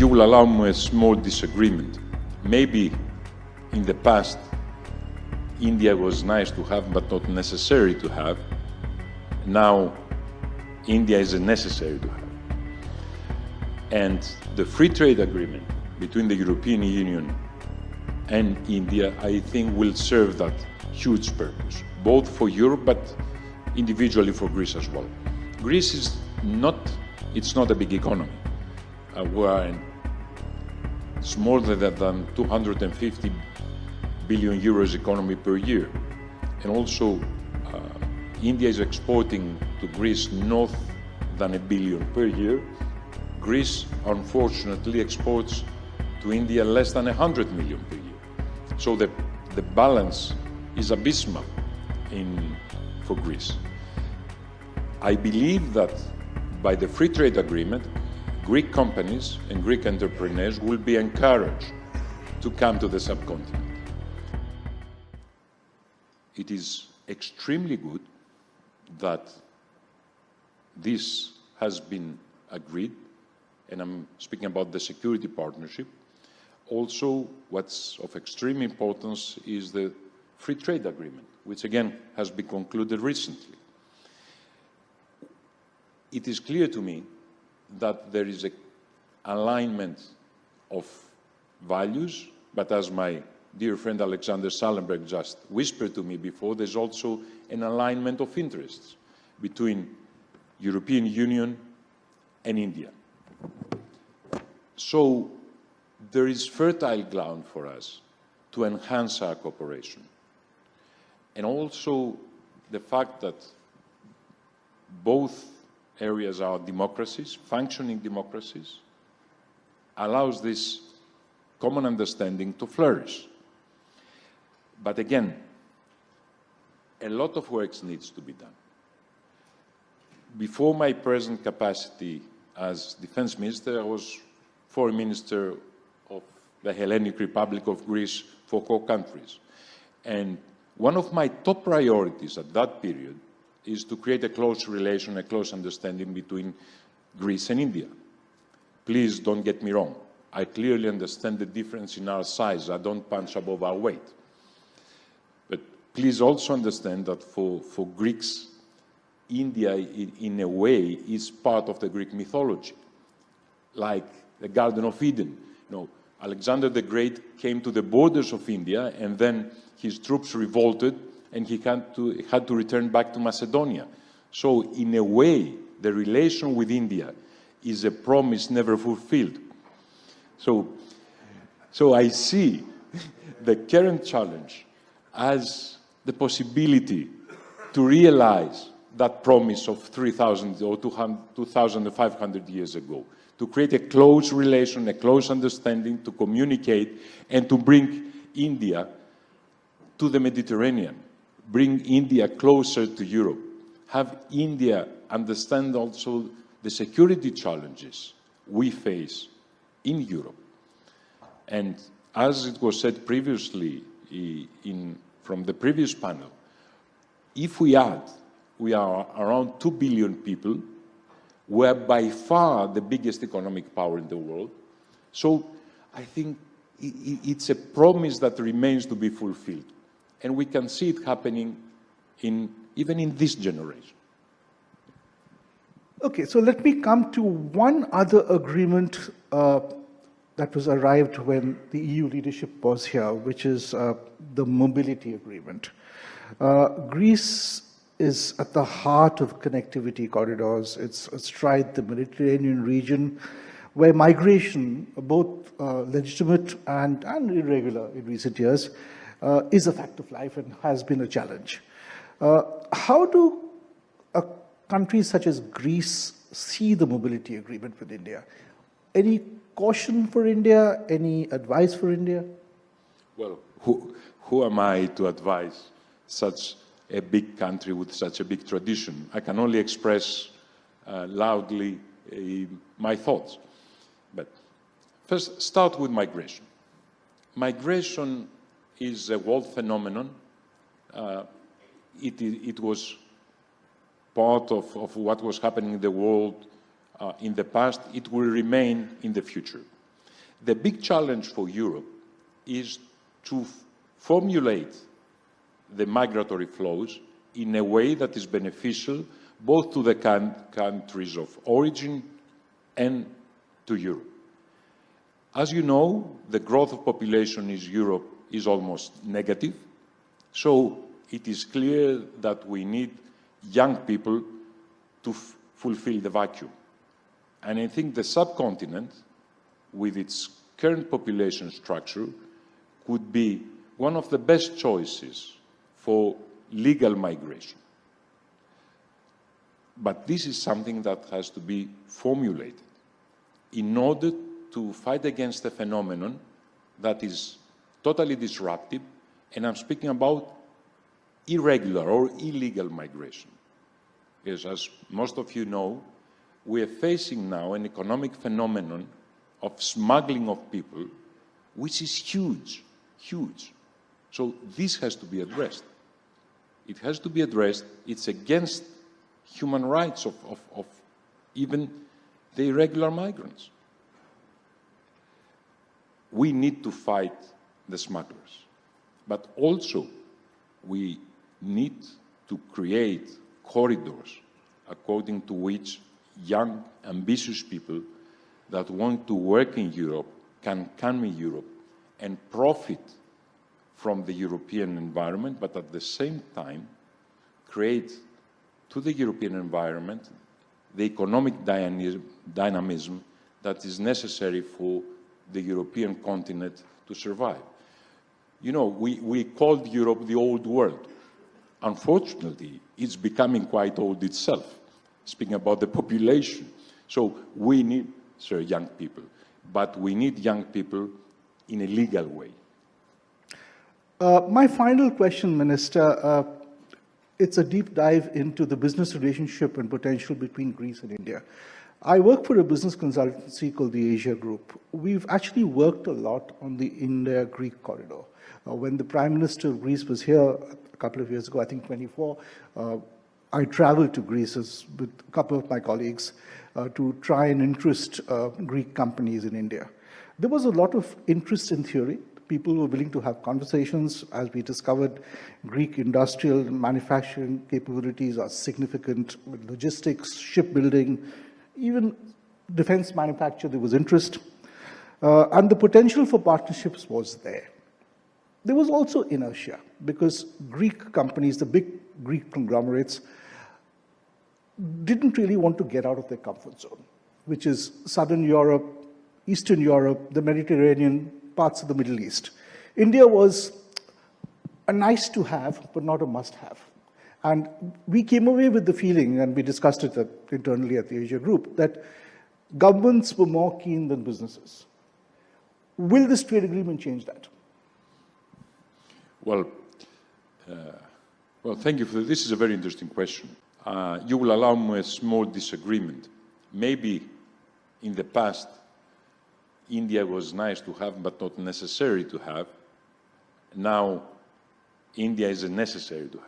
you will allow me a small disagreement. Maybe in the past, India was nice to have, but not necessary to have. Now, India is a necessary to have. And the free trade agreement between the European Union and India, I think, will serve that huge purpose, both for Europe, but individually for Greece as well. Greece is not a big economy. It's more than 250 billion euros economy per year. And also, India is exporting to Greece north than $1 billion per year. Greece, unfortunately, exports to India less than 100 million per year. So the balance is abysmal for Greece. I believe that by the free trade agreement, Greek companies and Greek entrepreneurs will be encouraged to come to the subcontinent. It is extremely good that this has been agreed, and I'm speaking about the security partnership. Also, what's of extreme importance is the free trade agreement, which again has been concluded recently. It is clear to me that there is an alignment of values, but as my dear friend Alexander Schallenberg just whispered to me before, there's also an alignment of interests between European Union and India. So there is fertile ground for us to enhance our cooperation. And also the fact that both areas are democracies, functioning democracies, allows this common understanding to flourish. But again, a lot of work needs to be done. Before my present capacity as Defence Minister, I was Foreign Minister of the Hellenic Republic of Greece for 4 countries. And one of my top priorities at that period is to create a close relation, a close understanding between Greece and India. Please don't get me wrong. I clearly understand the difference in our size. I don't punch above our weight. But please also understand that for Greeks, India, in a way, is part of the Greek mythology, like the Garden of Eden. You know, Alexander the Great came to the borders of India, and then his troops revolted, and he had to return back to Macedonia. So, in a way, the relation with India is a promise never fulfilled. So I see the current challenge as the possibility to realize that promise of 3,000 or 2,500 years ago, to create a close relation, a close understanding, to communicate, and to bring India to the Mediterranean, bring India closer to Europe, have India understand also the security challenges we face in Europe. And as it was said previously from the previous panel, if we add, we are around 2 billion people. We are by far the biggest economic power in the world. So I think it's a promise that remains to be fulfilled. And we can see it happening even in this generation. Okay, so let me come to one other agreement that was arrived when the EU leadership was here, which is the mobility agreement. Greece is at the heart of connectivity corridors. It's astride the Mediterranean region, where migration, both legitimate and irregular in recent years, is a fact of life and has been a challenge. How do countries such as Greece see the mobility agreement with India? Any caution for India? Any advice for India? Well, who am I to advise such a big country with such a big tradition? I can only express loudly my thoughts. But first, start with migration. Migration is a world phenomenon. It was part of what was happening in the world in the past. It will remain in the future. The big challenge for Europe is to formulate the migratory flows in a way that is beneficial both to the countries of origin and to Europe. As you know, the growth of population in Europe is almost negative, so it is clear that we need young people to fulfill the vacuum. And I think the subcontinent, with its current population structure, could be one of the best choices for legal migration. But this is something that has to be formulated in order to fight against a phenomenon that is totally disruptive, and I'm speaking about irregular or illegal migration. Because as most of you know, we are facing now an economic phenomenon of smuggling of people, which is huge, huge. So this has to be addressed. It has to be addressed. It's against human rights of even the irregular migrants. We need to fight the smugglers, but also we need to create corridors according to which young, ambitious people that want to work in Europe can come in Europe and profit from the European environment, but at the same time create to the European environment the economic dynamism that is necessary for the European continent to survive. You know, we called Europe the old world. Unfortunately, it's becoming quite old itself, speaking about the population. So we need, young people, but we need young people in a legal way. My final question, Minister, it's a deep dive into the business relationship and potential between Greece and India. I work for a business consultancy called the Asia Group. We've actually worked a lot on the India-Greek corridor. When the Prime Minister of Greece was here a couple of years ago, I think 24, I traveled to Greece with a couple of my colleagues to try and interest Greek companies in India. There was a lot of interest in theory. People were willing to have conversations. As we discovered, Greek industrial and manufacturing capabilities are significant with logistics, shipbuilding, even defense manufacture, there was interest. And the potential for partnerships was there. There was also inertia because Greek companies, the big Greek conglomerates, didn't really want to get out of their comfort zone, which is Southern Europe, Eastern Europe, the Mediterranean, parts of the Middle East. India was a nice to have, but not a must have. And we came away with the feeling, and we discussed it internally at the Asia Group, that governments were more keen than businesses. Will this trade agreement change that? Well, thank you for this. This is a very interesting question. You will allow me a small disagreement. Maybe in the past, India was nice to have, but not necessary to have. Now, India is a necessary to have.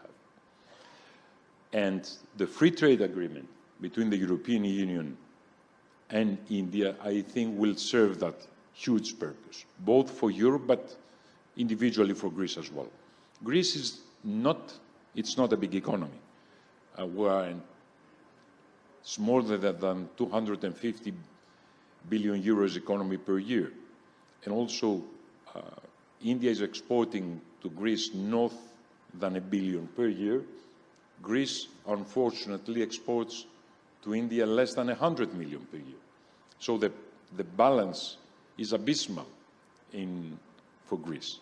And the free trade agreement between the European Union and India, I think, will serve that huge purpose, both for Europe, but individually for Greece as well. Greece is not a big economy. It's more than 250 billion euros economy per year. And also, India is exporting to Greece north than $1 billion per year. Greece, unfortunately, exports to India less than 100 million per year. So the balance is abysmal for Greece.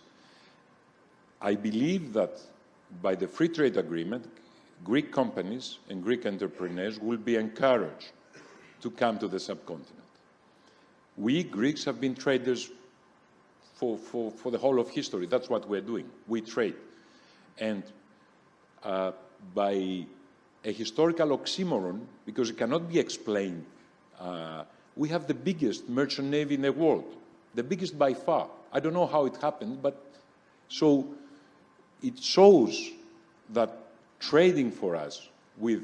I believe that by the free trade agreement, Greek companies and Greek entrepreneurs will be encouraged to come to the subcontinent. We Greeks have been traders for the whole of history. That's what we're doing. We trade. And by a historical oxymoron, because it cannot be explained, we have the biggest merchant navy in the world, the biggest by far. I don't know how it happened, but so it shows that trading for us with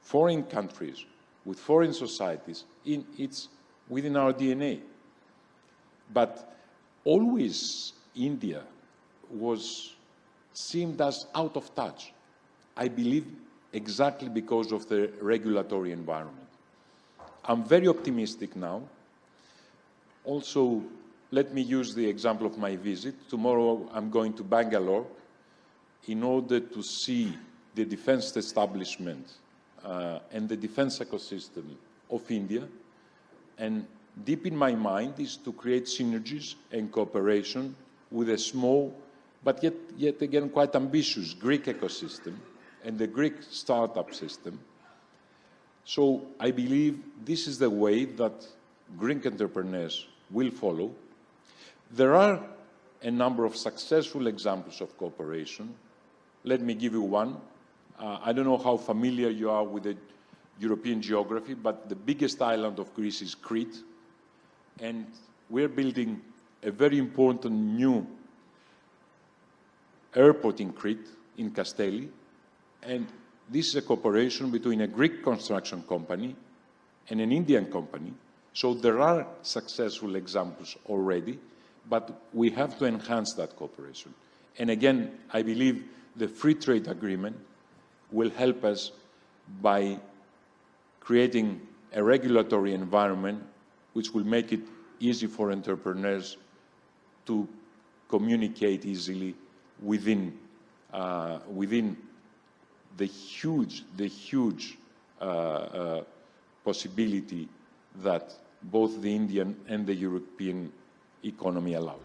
foreign countries, with foreign societies, it's within our DNA. But always India was seemed as out of touch. I believe exactly because of the regulatory environment. I'm very optimistic now. Also, let me use the example of my visit. Tomorrow I'm going to Bangalore in order to see the defense establishment and the defense ecosystem of India. And deep in my mind is to create synergies and cooperation with a small, but yet again quite ambitious Greek ecosystem and the Greek startup system. So I believe this is the way that Greek entrepreneurs will follow. There are a number of successful examples of cooperation. Let me give you one. I don't know how familiar you are with the European geography, but the biggest island of Greece is Crete. And we're building a very important new airport in Crete, in Kastelli. And this is a cooperation between a Greek construction company and an Indian company. So there are successful examples already, but we have to enhance that cooperation. And again, I believe the free trade agreement will help us by creating a regulatory environment which will make it easy for entrepreneurs to communicate easily within the huge possibility that both the Indian and the European economy allows.